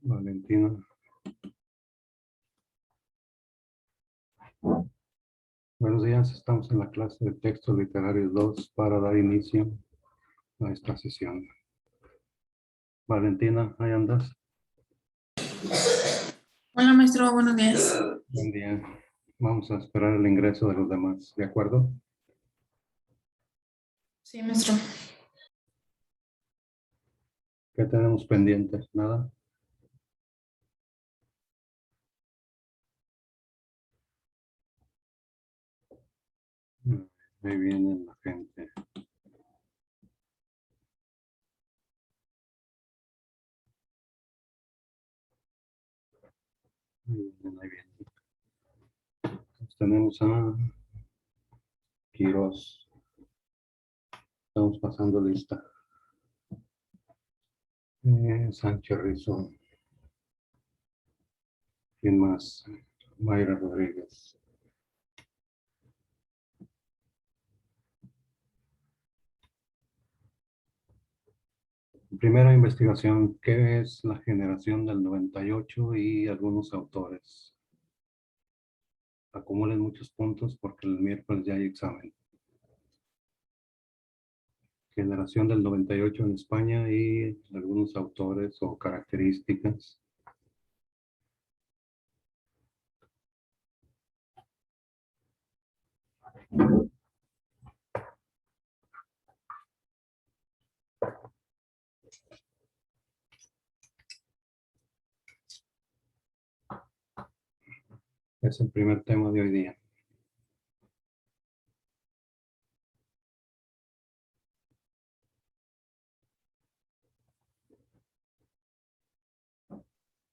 Valentina. Buenos días, estamos en la clase de textos literarios 2 para dar inicio a esta sesión. Valentina, ¿ahí andas? Hola maestro, buenos días. Buen día. Vamos a esperar el ingreso de los demás, ¿de acuerdo? Sí, maestro. ¿Qué tenemos pendiente? ¿Nada? Ahí viene la gente. Ahí vienen. Entonces, tenemos a Quirós. Estamos pasando lista. Sánchez Rizzo. ¿Quién más? Mayra Rodríguez. Primera investigación, ¿qué es la generación del 98 y algunos autores? Acumulen muchos puntos porque el miércoles ya hay examen. Generación del 98 en España y algunos autores o características. Es el primer tema de hoy día.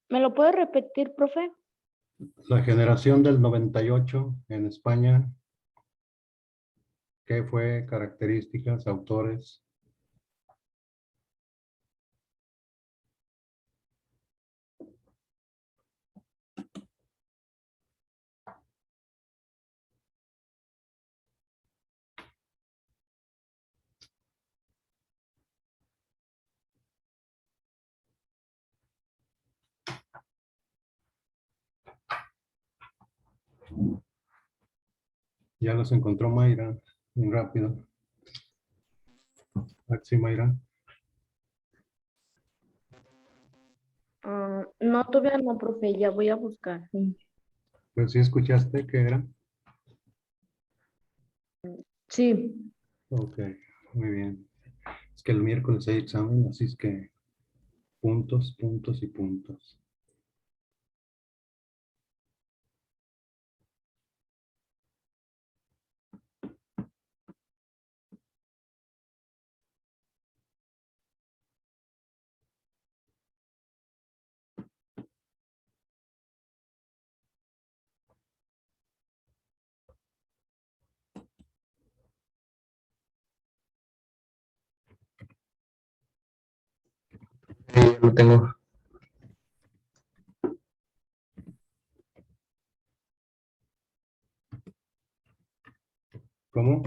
¿Me lo puede repetir, profe? La generación del 98 en España, ¿qué fue? Características, autores. Ya los encontró Mayra, muy rápido. Axi Mayra. No, todavía no, profe, ya voy a buscar. Pero sí escuchaste qué era. Sí. Ok, muy bien. Es que el miércoles hay examen, así es que puntos, puntos y puntos. Sí, lo tengo. ¿Cómo?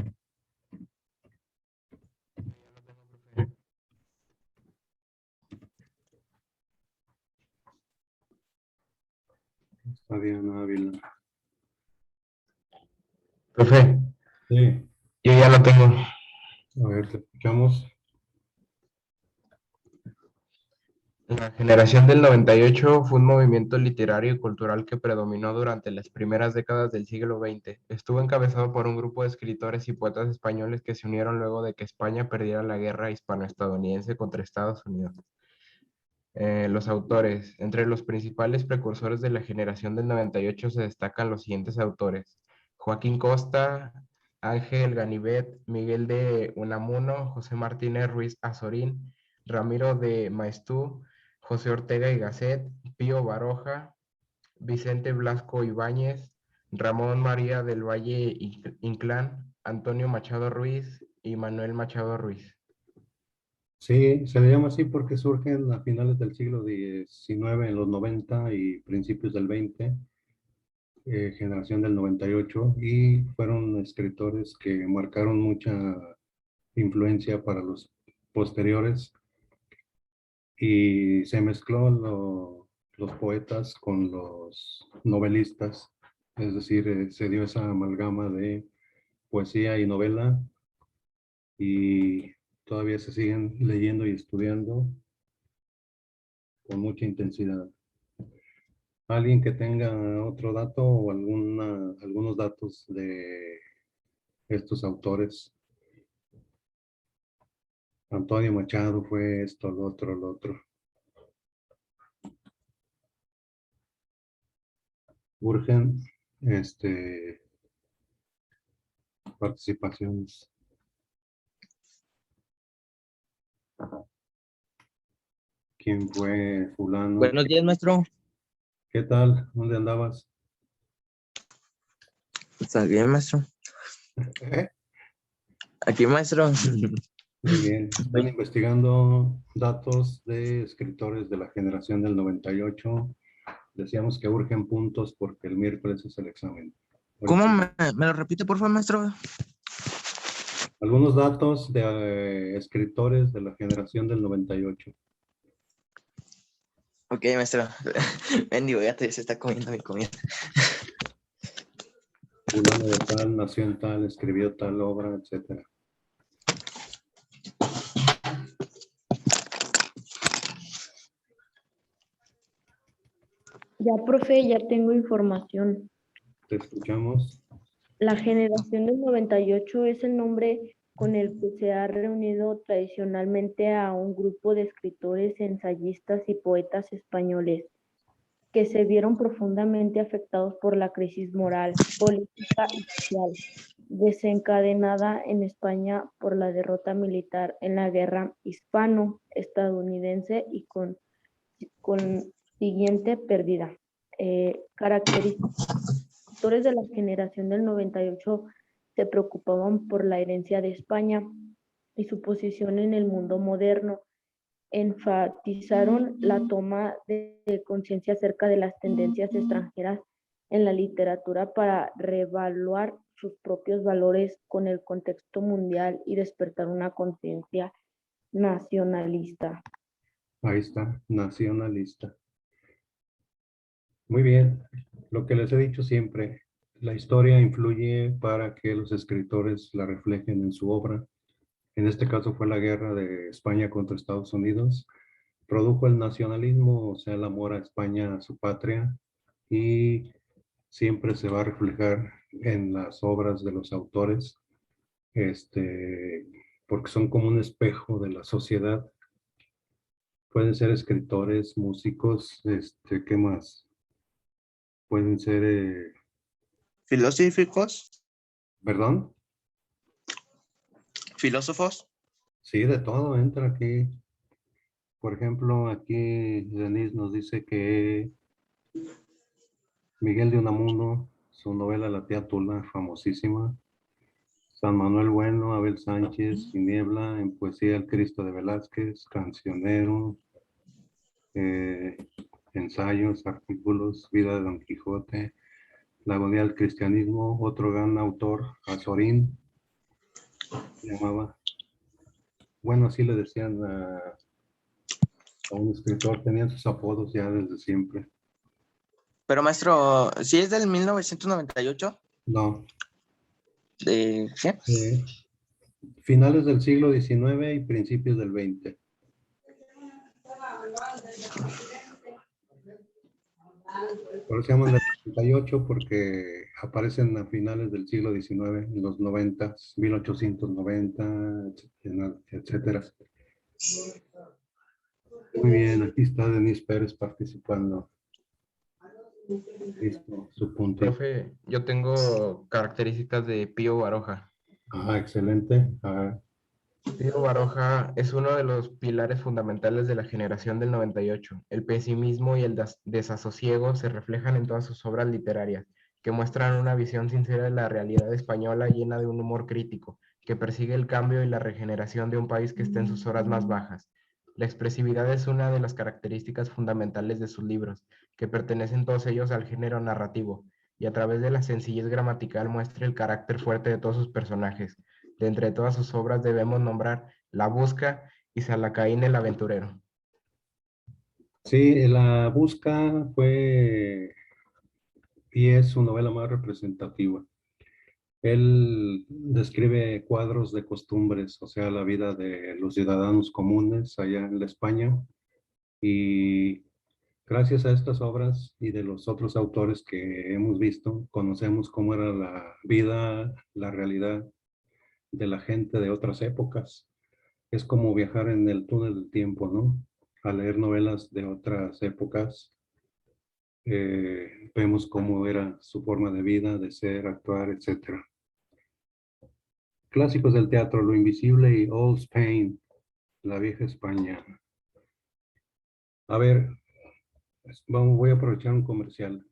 Fabiana Ávila. Profe, Sí, yo ya lo tengo. a ver, te escuchamos. La generación del 98 fue un movimiento literario y cultural que predominó durante las primeras décadas del siglo XX. Estuvo encabezado por un grupo de escritores y poetas españoles que se unieron luego de que España perdiera la guerra hispano-estadounidense contra Estados Unidos. Los autores. Entre los principales precursores de la generación del 98 se destacan los siguientes autores: Joaquín Costa, Ángel Ganivet, Miguel de Unamuno, José Martínez Ruiz Azorín, Ramiro de Maeztu, José Ortega y Gasset, Pío Baroja, Vicente Blasco Ibáñez, Ramón María del Valle Inclán, Antonio Machado Ruiz y Manuel Machado Ruiz. Sí, se le llama así porque surgen a finales del siglo XIX, en los 90 y principios del 20, generación del 98, y fueron escritores que marcaron mucha influencia para los posteriores, y se mezcló los poetas con los novelistas, es decir, se dio esa amalgama de poesía y novela y todavía se siguen leyendo y estudiando con mucha intensidad. ¿Alguien que tenga otro dato o algunos datos de estos autores? Antonio Machado fue esto, lo otro, lo otro. Urgen participaciones. ¿Quién fue fulano? Buenos días, maestro. ¿Qué tal? ¿Dónde andabas? ¿Está bien, maestro? Aquí, maestro. Muy bien. Están investigando datos de escritores de la generación del 98. Decíamos que urgen puntos porque el miércoles es el examen. ¿Cómo me lo repite, por favor, maestro? Algunos datos de escritores de la generación del 98. Ok, maestro. Bendigo, ya se está comiendo mi comida. Fulano de tal, nació en tal, escribió tal obra, etcétera. Ya, profe, ya tengo información. Te escuchamos. La generación del 98 es el nombre con el que se ha reunido tradicionalmente a un grupo de escritores, ensayistas y poetas españoles que se vieron profundamente afectados por la crisis moral, política y social desencadenada en España por la derrota militar en la guerra hispano-estadounidense y con siguiente pérdida. Características. Autores de la generación del 98 se preocupaban por la herencia de España y su posición en el mundo moderno. Enfatizaron la toma de conciencia acerca de las tendencias extranjeras en la literatura para reevaluar sus propios valores con el contexto mundial y despertar una conciencia nacionalista. Ahí está, nacionalista. Muy bien. Lo que les he dicho siempre, la historia influye para que los escritores la reflejen en su obra. En este caso fue la guerra de España contra Estados Unidos. Produjo el nacionalismo, o sea, el amor a España, a su patria, y siempre se va a reflejar en las obras de los autores, porque son como un espejo de la sociedad. Pueden ser escritores, músicos, ¿qué más? Pueden ser, ¿Filosóficos? ¿perdón? ¿Filósofos? Sí, de todo entra aquí. Por ejemplo, aquí Denise nos dice que Miguel de Unamuno, su novela La tía Tula, famosísima. San Manuel Bueno, Abel Sánchez, Sin Niebla, en poesía El Cristo de Velázquez, cancionero, ensayos, artículos, Vida de Don Quijote, La agonía del cristianismo, otro gran autor, Azorín, se llamaba. Bueno, así le decían a un escritor, tenían sus apodos ya desde siempre. Pero, maestro, ¿sí es del 1998? No, ¿De qué? finales del siglo XIX y principios del XX. Por eso se llaman del 98 porque aparecen a finales del siglo XIX, en los 90, 1890, etcétera. Muy bien, aquí está Denise Pérez participando. Listo, su punto. Profe, yo tengo características de Pío Baroja. Ah, excelente. Pío Baroja es uno de los pilares fundamentales de la generación del 98. El pesimismo y el desasosiego se reflejan en todas sus obras literarias, que muestran una visión sincera de la realidad española llena de un humor crítico, que persigue el cambio y la regeneración de un país que está en sus horas más bajas. La expresividad es una de las características fundamentales de sus libros, que pertenecen todos ellos al género narrativo, y a través de la sencillez gramatical muestra el carácter fuerte de todos sus personajes. De entre todas sus obras debemos nombrar La Busca y Salacaín el Aventurero. Sí, La Busca fue y es su novela más representativa. Él describe cuadros de costumbres, o sea, la vida de los ciudadanos comunes allá en la España. Y gracias a estas obras y de los otros autores que hemos visto, conocemos cómo era la vida, la realidad de la gente de otras épocas. Es como viajar en el túnel del tiempo, ¿no? Al leer novelas de otras épocas, vemos cómo era su forma de vida, de ser, actuar, etcétera. Clásicos del teatro, Lo Invisible y Old Spain, La Vieja España. A ver, voy a aprovechar un comercial.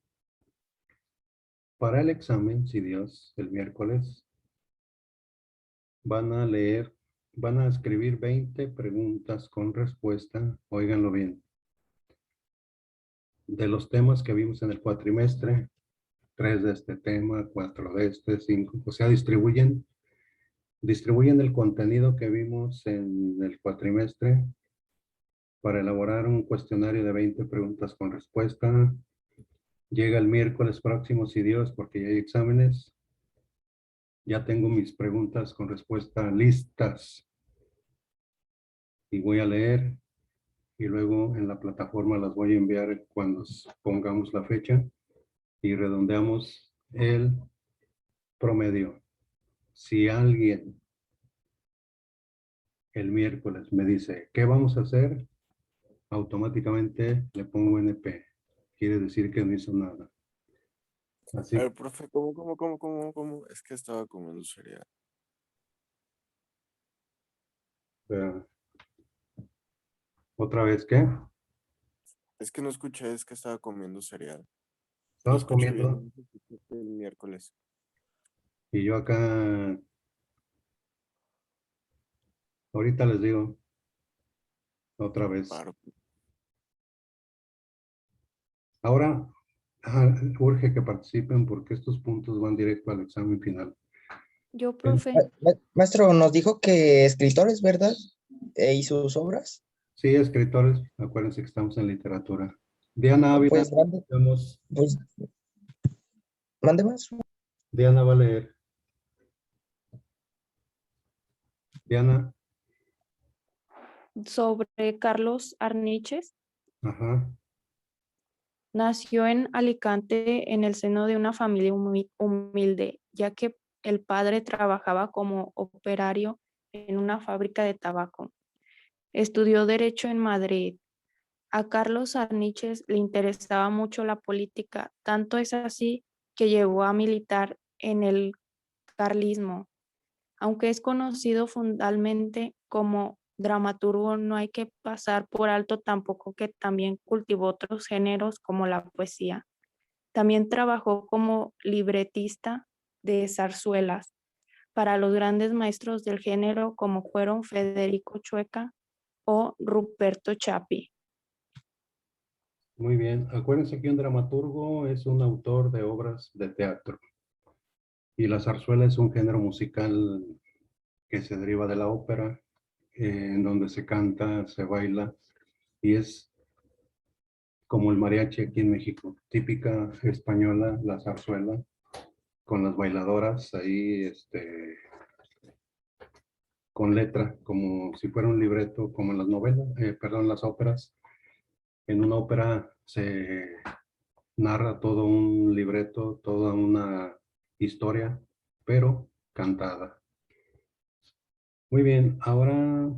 Para el examen, si Dios, el miércoles, van a leer, van a escribir 20 preguntas con respuesta, óiganlo bien, de los temas que vimos en el cuatrimestre, 3 de este tema, 4 de este, 5, o sea, distribuyen el contenido que vimos en el cuatrimestre para elaborar un cuestionario de 20 preguntas con respuesta. Llega el miércoles próximo, si Dios, porque ya hay exámenes. Ya tengo mis preguntas con respuesta listas y voy a leer y luego en la plataforma las voy a enviar cuando pongamos la fecha y redondeamos el promedio. Si alguien el miércoles me dice, ¿qué vamos a hacer? Automáticamente le pongo NP. Quiere decir que no hizo nada. Así A ver, profe, ¿cómo? Es que estaba comiendo cereal. que, otra vez, ¿qué? Es que no escuché, es que estaba comiendo cereal. Lo Estabas escuché bien, comiendo no sé si fue el miércoles. y yo acá, ahorita les digo otra vez. Paro. Ahora, urge que participen porque estos puntos van directo al examen final. Yo, profe. Maestro, nos dijo que escritores, ¿verdad? Y sus obras. Sí, escritores, acuérdense que estamos en literatura. Diana Ávila, Pues mande, vamos. pues, mande más. Diana va a leer. Diana, Sobre Carlos Arniches. ajá, Nació en Alicante en el seno de una familia humilde, ya que el padre trabajaba como operario en una fábrica de tabaco. Estudió Derecho en Madrid. A Carlos Arniches le interesaba mucho la política, tanto es así que llegó a militar en el carlismo. Aunque es conocido fundamentalmente como dramaturgo, no hay que pasar por alto tampoco que también cultivó otros géneros como la poesía. También trabajó como libretista de zarzuelas para los grandes maestros del género como fueron Federico Chueca o Ruperto Chapi. muy bien. Acuérdense que un dramaturgo es un autor de obras de teatro y la zarzuela es un género musical que se deriva de la ópera, en donde se canta, se baila y es como el mariachi aquí en México, típica española, la zarzuela, con las bailadoras ahí, con letra, como si fuera un libreto, como en las novelas, perdón, las óperas. En una ópera se narra todo un libreto, toda una historia, pero cantada. Muy bien, ahora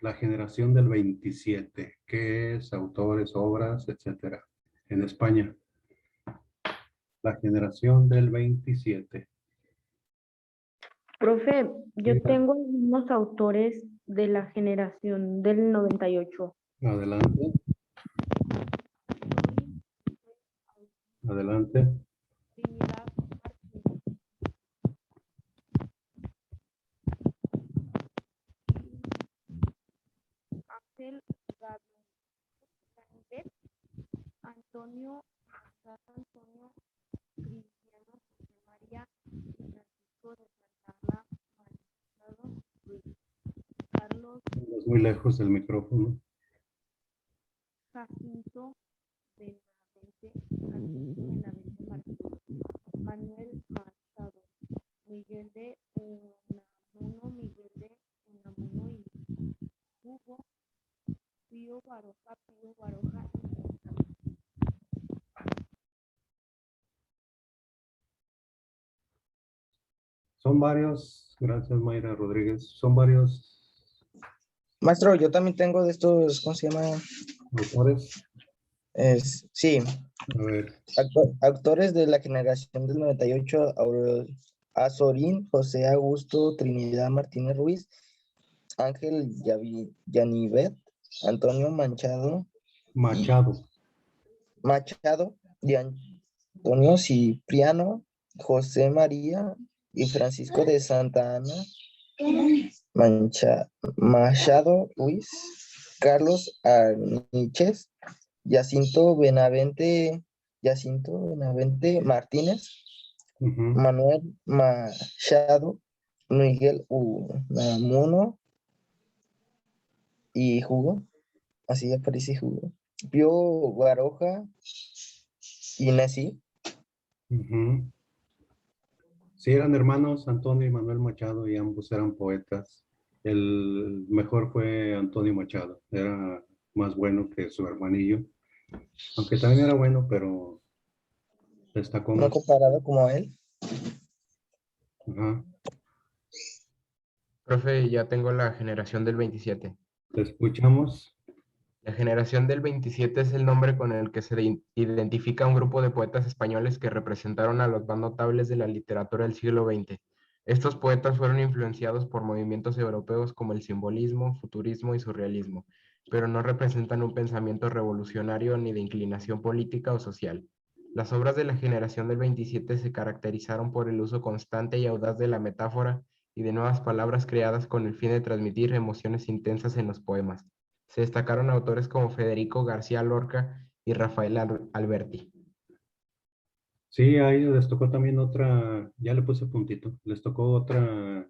la generación del 27, ¿qué es? Autores, obras, etcétera. En España, la generación del 27. Profe, yo Diga, tengo algunos autores de la generación del 98. adelante, adelante. Trinidad Ángel Garnet, Antonio Antonio, Cristiano José María y Francisco de Santana, Magistrado Ruiz, Carlos Es muy lejos del micrófono. Jacinto Benavente Martínez, Manuel Machado, Miguel de Unamuno y Hugo Pío Baroja Son varios, gracias Mayra Rodríguez, son varios Maestro, yo también tengo de estos, ¿cómo se llama? autores. Sí, A ver, autores de la generación del 98, Azorín, José Augusto, Trinidad Martínez Ruiz, Ángel Yanivet, Antonio Machado. Machado, y Antonio Cipriano, José María y Francisco de Santa Ana, Machado Ruiz, Carlos Arniches, Jacinto Benavente Martínez, Ujú, Manuel Machado, Miguel Unamuno y Hugo, así aparece Hugo, Pío Baroja y Nesí. ujú. Sí, eran hermanos Antonio y Manuel Machado y ambos eran poetas. El mejor fue Antonio Machado, era más bueno que su hermanillo, aunque también era bueno, pero destacó No más. comparado como él. Ajá. Profe, ya tengo la generación del 27. Te escuchamos. La generación del 27 es el nombre con el que se identifica un grupo de poetas españoles que representaron a los más notables de la literatura del siglo XX. Estos poetas fueron influenciados por movimientos europeos como el simbolismo, futurismo y surrealismo, pero no representan un pensamiento revolucionario ni de inclinación política o social. Las obras de la generación del 27 se caracterizaron por el uso constante y audaz de la metáfora y de nuevas palabras creadas con el fin de transmitir emociones intensas en los poemas. Se destacaron autores como Federico García Lorca y Rafael Alberti. Sí, ahí les tocó también otra, ya le puse puntito, les tocó otra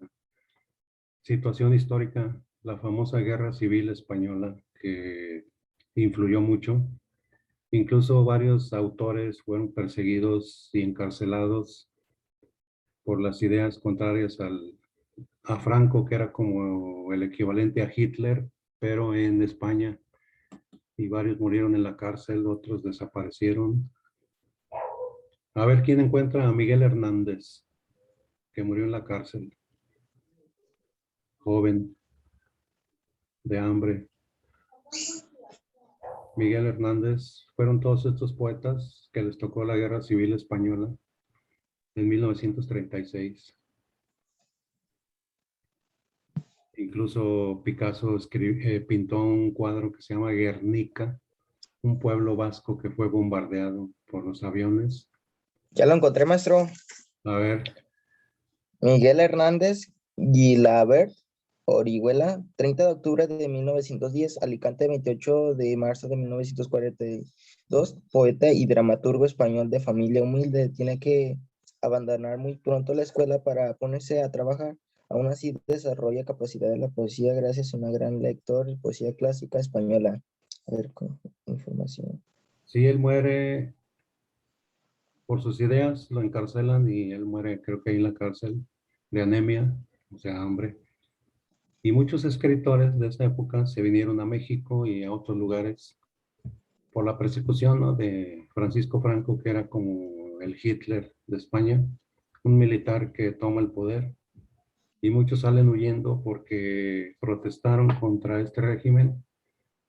situación histórica, la famosa Guerra Civil Española, que influyó mucho. Incluso varios autores fueron perseguidos y encarcelados por las ideas contrarias a Franco, que era como el equivalente a Hitler, pero en España. Y varios murieron en la cárcel, otros desaparecieron. A ver quién encuentra a Miguel Hernández, que murió en la cárcel, joven, de hambre. Miguel Hernández, fueron todos estos poetas que les tocó la Guerra Civil Española en 1936. Incluso Picasso pintó un cuadro que se llama Guernica, un pueblo vasco que fue bombardeado por los aviones. Ya lo encontré, maestro. A ver, Miguel Hernández Guilabert Orihuela, 30 de octubre de 1910, Alicante, 28 de marzo de 1942, poeta y dramaturgo español de familia humilde, tiene que abandonar muy pronto la escuela para ponerse a trabajar. Aún así desarrolla capacidad de la poesía gracias a una gran lector de poesía clásica española. A ver, con información. sí, él muere por sus ideas, lo encarcelan y él muere, creo que ahí en la cárcel, de anemia, o sea, hambre. Y muchos escritores de esa época se vinieron a México y a otros lugares por la persecución, ¿no?, de Francisco Franco, que era como el Hitler de España, un militar que toma el poder. Y muchos salen huyendo porque protestaron contra este régimen.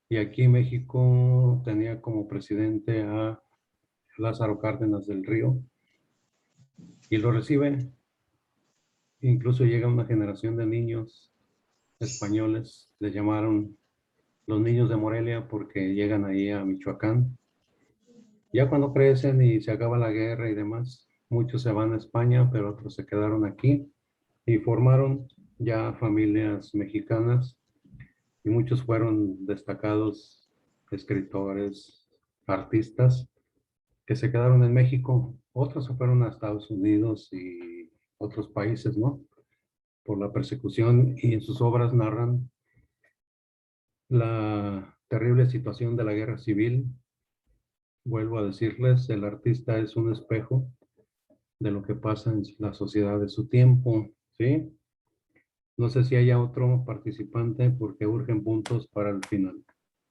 Y aquí México tenía como presidente a Lázaro Cárdenas del Río y lo recibe. Incluso llega una generación de niños españoles, les llamaron los niños de Morelia porque llegan ahí a Michoacán. Ya cuando crecen y se acaba la guerra y demás, muchos se van a España, pero otros se quedaron aquí y formaron ya familias mexicanas y muchos fueron destacados escritores, artistas que se quedaron en México. Otros se fueron a Estados Unidos y otros países, ¿no?, por la persecución, y en sus obras narran terrible situación de la guerra civil. Vuelvo a decirles, el artista es un espejo de lo que pasa en la sociedad de su tiempo, ¿sí? No sé si haya otro participante porque urgen puntos para el final.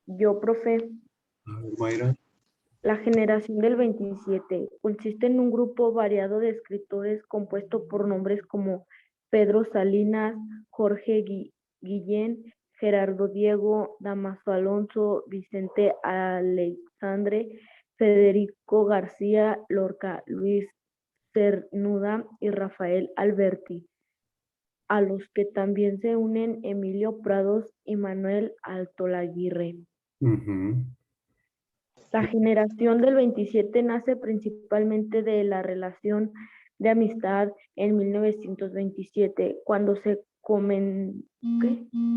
Yo, profe. A ver, Mayra. La generación del 27 consiste en un grupo variado de escritores compuesto por nombres como Pedro Salinas, Jorge Guillén, Gerardo Diego, Damaso Alonso, Vicente Aleixandre, Federico García Lorca, Luis Cernuda y Rafael Alberti, a los que también se unen Emilio Prados y Manuel Altolaguirre. La generación del 27 nace principalmente de la relación de amistad en 1927, cuando se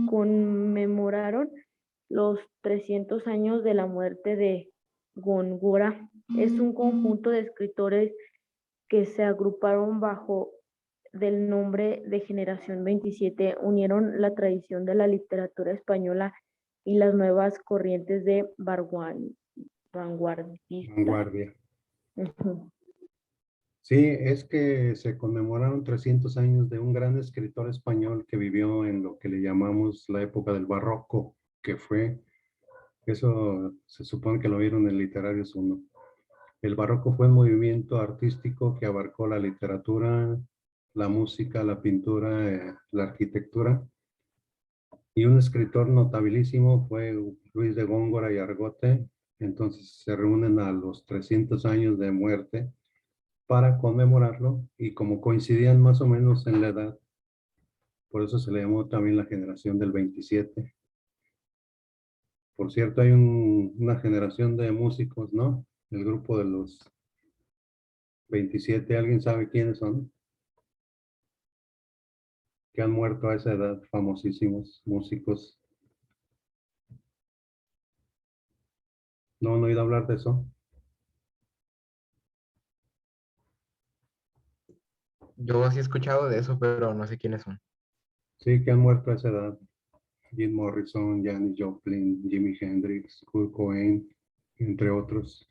conmemoraron los 300 años de la muerte de Góngora. Es un conjunto de escritores que se agruparon bajo del nombre de Generación 27, unieron la tradición de la literatura española y las nuevas corrientes de vanguardista. Vanguardia. Sí, es que se conmemoraron 300 años de un gran escritor español que vivió en lo que le llamamos la época del barroco, que fue, eso se supone que lo vieron en Literarios 1. El barroco fue un movimiento artístico que abarcó la literatura, la música, la pintura, la arquitectura. Y un escritor notabilísimo fue Luis de Góngora y Argote. Entonces se reúnen a los 300 años de muerte para conmemorarlo, y como coincidían más o menos en la edad, por eso se le llamó también la generación del 27. Por cierto, hay una generación de músicos, ¿no? El grupo de los 27, ¿alguien sabe quiénes son? Que han muerto a esa edad, famosísimos músicos. No he oído hablar de eso. Yo sí he escuchado de eso, pero no sé quiénes son. Sí, que han muerto a esa edad. Jim Morrison, Janis Joplin, Jimi Hendrix, Kurt Cobain, entre otros.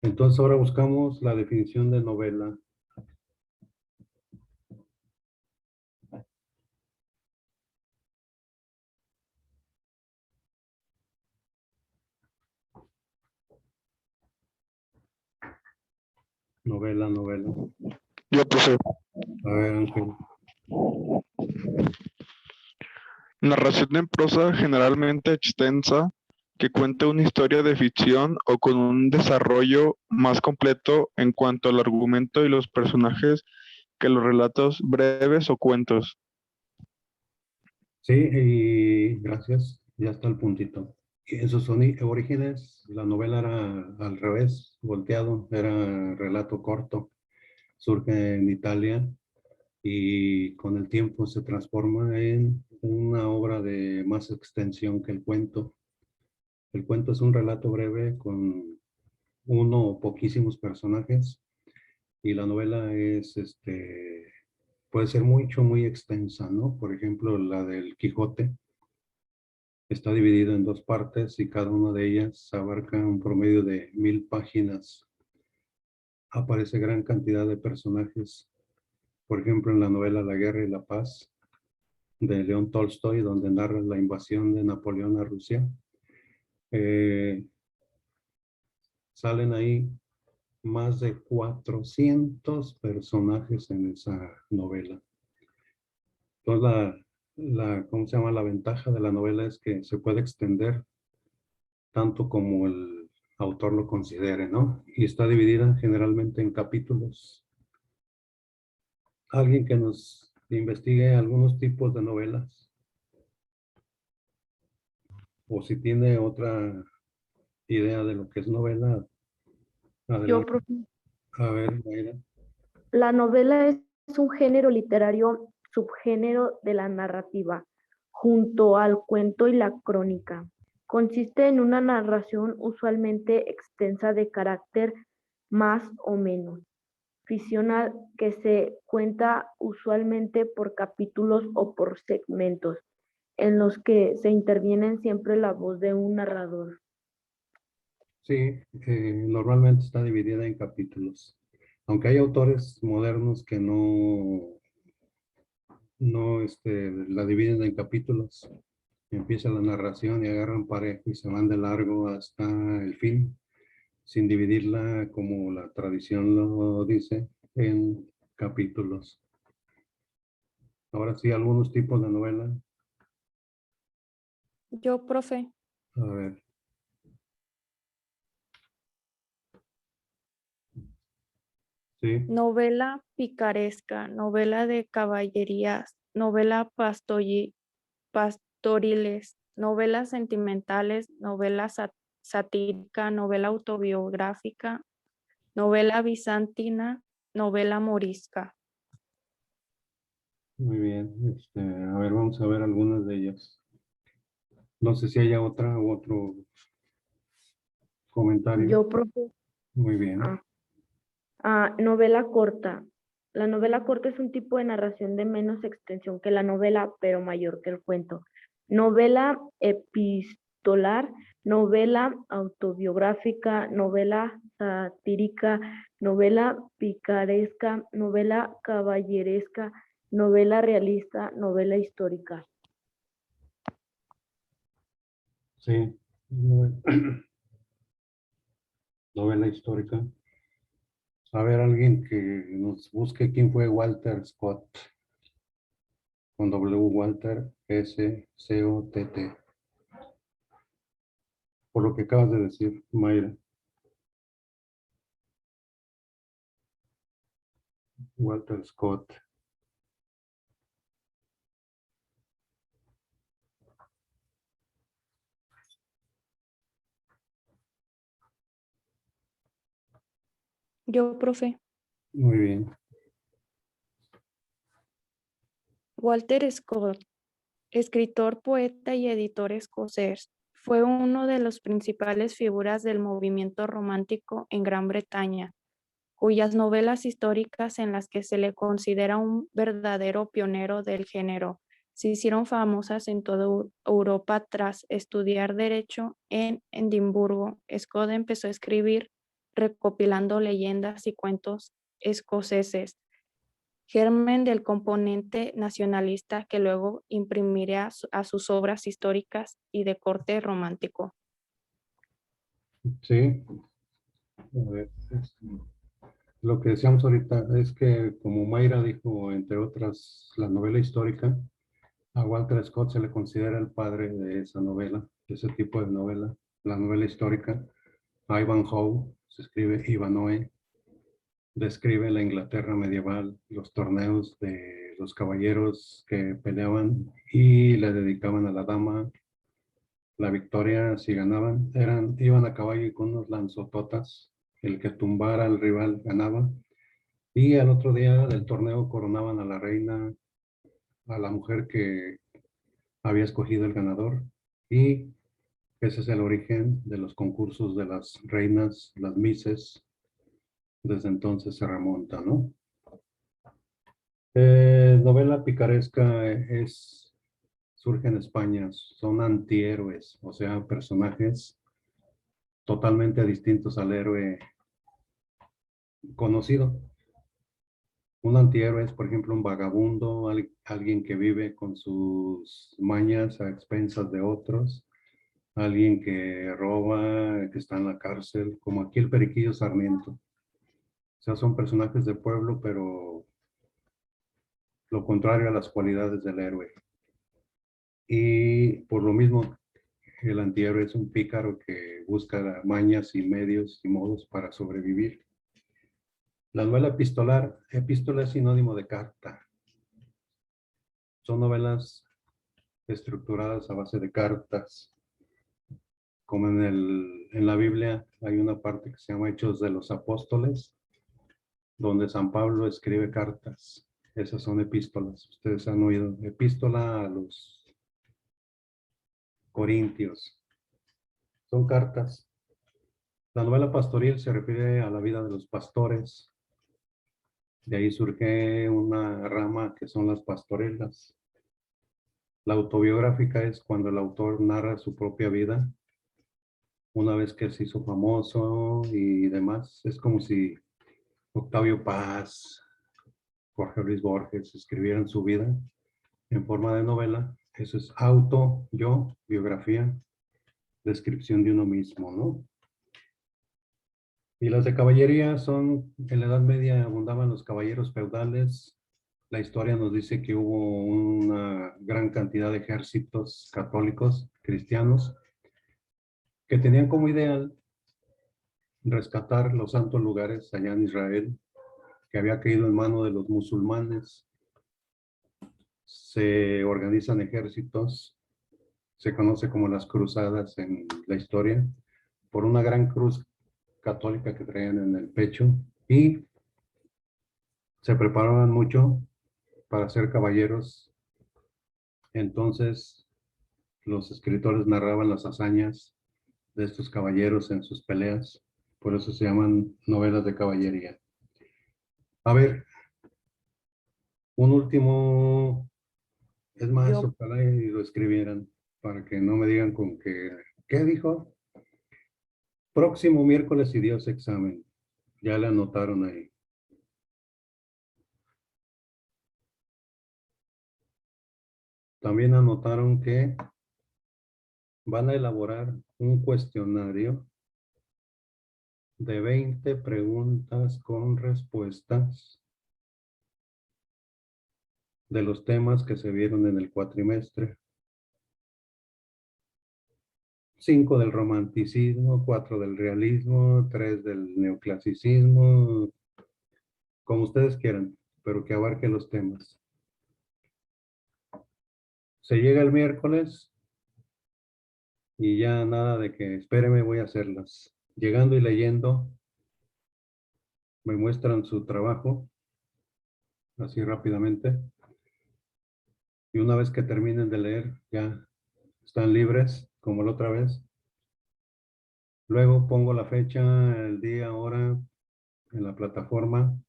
Entonces ahora buscamos la definición de novela. Novela. Yo, profe. A ver, Ángel. Narración en prosa generalmente extensa que cuenta una historia de ficción o con un desarrollo más completo en cuanto al argumento y los personajes que los relatos breves o cuentos. Sí, y gracias. Ya está el puntito. Y en sus orígenes, la novela era al revés, volteado, era relato corto. Surge en Italia y con el tiempo se transforma en una obra de más extensión que el cuento. El cuento es un relato breve con uno o poquísimos personajes, y la novela es, puede ser mucho, muy extensa, ¿no? Por ejemplo, la del Quijote está dividida en dos partes y cada una de ellas abarca un promedio de 1000 páginas. Aparece gran cantidad de personajes. Por ejemplo, en la novela La Guerra y la Paz de León Tolstoy, donde narra la invasión de Napoleón a Rusia, salen ahí más de 400 personajes en esa novela. Entonces, ¿cómo se llama? La ventaja de la novela es que se puede extender tanto como el autor lo considere, ¿no? Y está dividida generalmente en capítulos. Alguien que nos investigue algunos tipos de novelas, o si tiene otra idea de lo que es novela, Yo, adelante. profe. A ver, Mayra. La novela es un género literario subgénero de la narrativa, junto al cuento y la crónica. Consiste en una narración usualmente extensa de carácter más o menos ficcional que se cuenta usualmente por capítulos o por segmentos. en los que se interviene siempre la voz de un narrador. Sí, normalmente está dividida en capítulos. Aunque hay autores modernos que no la dividen en capítulos. Empieza la narración y agarran parejo y se van de largo hasta el fin, sin dividirla como la tradición lo dice, en capítulos. Ahora sí, algunos tipos de novela. Yo, profe. A ver. Sí, Novela picaresca, novela de caballerías, novela pastoriles, novelas sentimentales, novela satírica, novela autobiográfica, novela bizantina, novela morisca. muy bien. A ver, vamos a ver algunas de ellas. No sé si haya otra u otro comentario. Yo, profe, Muy bien. novela corta. La novela corta es un tipo de narración de menos extensión que la novela, pero mayor que el cuento. Novela epistolar, novela autobiográfica, novela satírica, novela picaresca, novela caballeresca, novela realista, novela histórica. Sí. Novela histórica. A ver, alguien que nos busque quién fue Walter Scott. Con W. Walter S. C. O. T. T. Por lo que acabas de decir, Mayra. Walter Scott. Yo, profe. Muy bien. Walter Scott, escritor, poeta y editor escocés, fue uno de los principales figuras del movimiento romántico en Gran Bretaña, cuyas novelas históricas, en las que se le considera un verdadero pionero del género, se hicieron famosas en toda Europa. Tras estudiar Derecho en Edimburgo, Scott empezó a escribir recopilando leyendas y cuentos escoceses, germen del componente nacionalista que luego imprimiría a sus obras históricas y de corte romántico. Sí. A ver, lo que decíamos ahorita es que, como Mayra dijo, entre otras, la novela histórica, a Walter Scott se le considera el padre de esa novela, de ese tipo de novela, la novela histórica. Ivanhoe, se escribe Ivanhoe, describe la Inglaterra medieval, los torneos de los caballeros que peleaban y le dedicaban a la dama la victoria. Si ganaban, iban a caballo y con unos lanzototas, el que tumbara al rival ganaba, y al otro día del torneo coronaban a la reina, a la mujer que había escogido el ganador, y ese es el origen de los concursos de las reinas, las misses. Desde entonces se remonta, ¿no? Novela picaresca surge en España, son antihéroes, o sea, personajes totalmente distintos al héroe conocido. Un antihéroe es, por ejemplo, un vagabundo, alguien que vive con sus mañas a expensas de otros, alguien que roba, que está en la cárcel, como aquí el Periquillo Sarmiento. O sea, son personajes de pueblo, pero lo contrario a las cualidades del héroe. Y por lo mismo, el antihéroe es un pícaro que busca mañas y medios y modos para sobrevivir. La novela epistolar, epístola es sinónimo de carta. Son novelas estructuradas a base de cartas. Como en la Biblia hay una parte que se llama Hechos de los Apóstoles, donde San Pablo escribe cartas. Esas son epístolas. Ustedes han oído epístola a los Corintios. Son cartas. La novela pastoril se refiere a la vida de los pastores. De ahí surge una rama que son las pastorelas. La autobiográfica es cuando el autor narra su propia vida, una vez que se hizo famoso y demás. Es como si Octavio Paz, Jorge Luis Borges escribieran su vida en forma de novela. Eso es biografía, descripción de uno mismo, ¿no? Y las de caballería son, en la Edad Media abundaban los caballeros feudales. La historia nos dice que hubo una gran cantidad de ejércitos católicos, cristianos, que tenían como ideal rescatar los santos lugares allá en Israel, que había caído en manos de los musulmanes. Se organizan ejércitos, se conoce como las cruzadas en la historia, por una gran cruz católica que traían en el pecho, y se preparaban mucho para ser caballeros. Entonces los escritores narraban las hazañas de estos caballeros en sus peleas, por eso se llaman novelas de caballería. A ver, un último, es más, Yo, ojalá y lo escribieran, para que no me digan con que, ¿qué dijo? Próximo miércoles y Dios examen. Ya le anotaron ahí. También anotaron que van a elaborar un cuestionario de 20 preguntas con respuestas de los temas que se vieron en el cuatrimestre. 5 del romanticismo, 4 del realismo, 3 del neoclasicismo, como ustedes quieran, pero que abarque los temas. Se llega el miércoles y ya nada de que espéreme, voy a hacerlas. Llegando y leyendo, me muestran su trabajo, así rápidamente. Y una vez que terminen de leer, ya están libres, como la otra vez. Luego pongo la fecha, el día, hora en la plataforma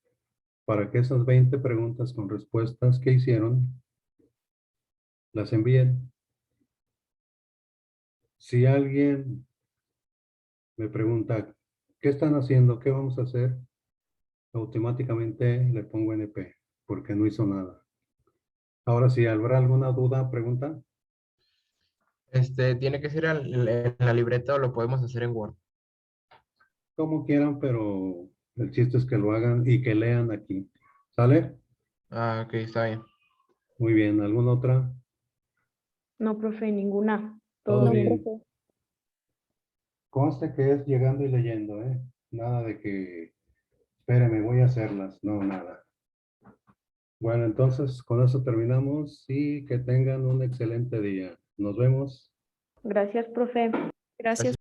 para que esas 20 preguntas con respuestas que hicieron las envíen. Si alguien me pregunta, ¿qué están haciendo? ¿Qué vamos a hacer? Automáticamente le pongo NP, porque no hizo nada. Ahora, si habrá alguna duda, pregunta, ¿Tiene que ser en la libreta o lo podemos hacer en Word? como quieran, pero el chiste es que lo hagan y que lean aquí. ¿Sale? Ah, ok, está bien. Muy bien. ¿Alguna otra? no, profe, ninguna. Todo Todo No, bien. bien. profe. Conste que es llegando y leyendo, ¿eh? Nada de que, espérame, voy a hacerlas. No, nada. Bueno, entonces con eso terminamos y que tengan un excelente día. Nos vemos. Gracias, profe. Gracias.